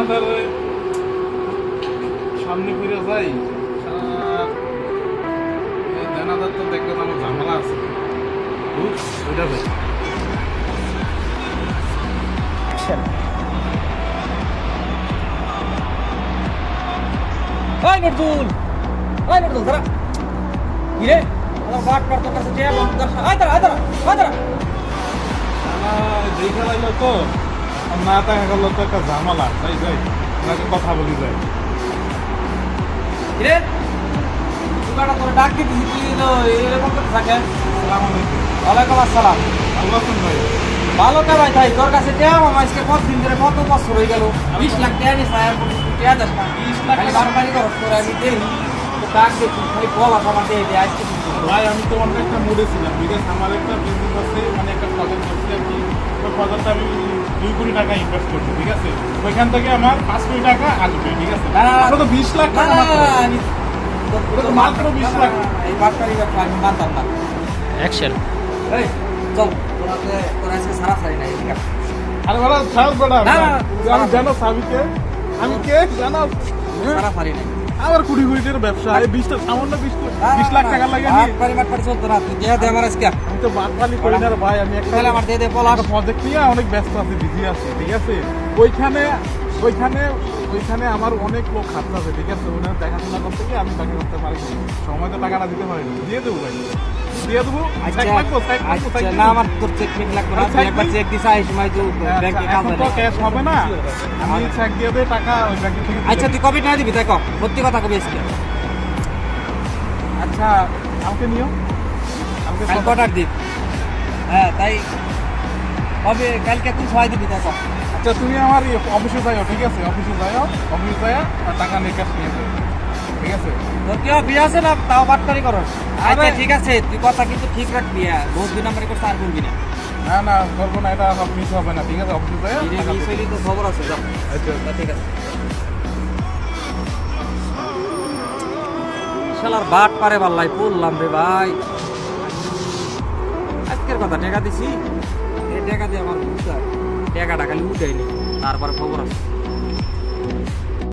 দানাদার সামনে ফিরে যাই, এই দানাদার তো দেখবে আমার ঝামেলা আছে। ওইটা ভাই ওই নতুন ধরা কি রে আমার বাট পার তোর কাছে টিয়া বন্ধ কর আয় দাঁড়া দেখে লাগলো তো না দেখা গেল তো একটা ঝামেলা। যাই যাই ওনাকে কথা বলি যাই। কি রে তুই তোর ডাক দিতে কি এরকম করতে থাকে। আসসালামু আলাইকুম। ওয়ালাইকুম আসসালাম। ভালো আছেন ভাই? ভালো কে ভাই তাই তোর কাছে টিয়া মামা আজকে কতদিন ধরে কত বছর হয়ে গেল 20 লাখ টিয়া নিস আর টিয়া দাস না 20 লাখ খালি বারবারই করস তোর আমি দেই তো ডাক দে তুই খালি বল আমার দে দে আজকে ভাই আমি তো অনেক একটা মুডে ছিলাম, বিকজ আমার একটা বিজনেস আছে, মানে একটা প্রজেক্ট করছি আর কি। ওই প্রজেক্টটা আমি 2 কোটি টাকা ইনভেস্ট করছি, ঠিক আছে। ওইখান থেকে আমার 5 কোটি টাকা আসবে, ঠিক আছে। আপনার তো 20 লাখ টাকা মাত্র। ওটা তো মাত্র 20 লাখ। এই বাটপারি ব্যবসা আমি মানতাম না। অ্যাকশন। এই চল তোরা আজকে সারা সারি নাই ঠিক আছে আরে বলা ছাড় বড়া। না, না, আমি জানো সাবিকে, আমি কে জানো? সারা সারি নাই আমার কুড়ি কোটির ব্যবসা, এই 20টা সামান্য 20 লাখ টাকা লাগে নি। বাটপারি চলতো না তুই দে আমার আজকে আমি তো বাটপালি করি না রে ভাই, আমি একটা তাহলে আমার দে বল একটা প্রজেক্ট নিয়ে অনেক ব্যস্ত আছি, বিজি আছি, ঠিক আছে। ওইখানে আমার অনেক লোক খাতা আছে, ঠিক আছে। ওনার দেখাশোনা করতে গিয়ে আমি টাকা করতে পারি না। সময় তো টাকাটা দিতে পারি না। দিয়ে দেবো ভাই, দিয়ে দেবো। আচ্ছা চেক লাগবো, চেক লাগবো, চেক আচ্ছা, দিবো। না আমার তোর চেক মেক লাগবে না তুই একবার চেক দিছ এই সময় তো ব্যাংকে কাজ এখন তো ক্যাশ হবে না, আমি চেক দিয়ে দেই, টাকা ওই ব্যাংকে থেকে দিয়ে আচ্ছা দেব। তুই কবে না দিবি তাই কম সত্যি কথা কবি আজকে আচ্ছা আমাকে নিও, আমাকে কাল কটার দিন হ্যাঁ তাই কবে কালকে তুই ছয় দিবি তাই কম আচ্ছা তুমি আমার অফিসে যাও, ঠিক আছে। অফিসে যাও, অফিসে যাও আর টাকা নিয়ে ক্যাশ নিয়ে যাও, ঠিক আছে। তোর কি অফিস আছে না তাও বাটপারি করস আচ্ছা আরে- ঠিক আছে তুই কথা কিন্তু ঠিক রাখবি বহুত দুই নাম্বারি করতে আর বলবি না না না করবো না, এটা সব মিস হবে না, ঠিক আছে। অফিসে যাও টাকা মিস দিয়ে হইলি তো খবর আছে যাও দাও। আচ্ছা তা ঠিক আছে শালার বাট পারে পাল্লাই পড়লাম রে ভাই আজকের কথা টাকা দিছি এই টাকা দিয়ে আমার টাকাটা খালি উঠাইনি তারপরে খবর আছে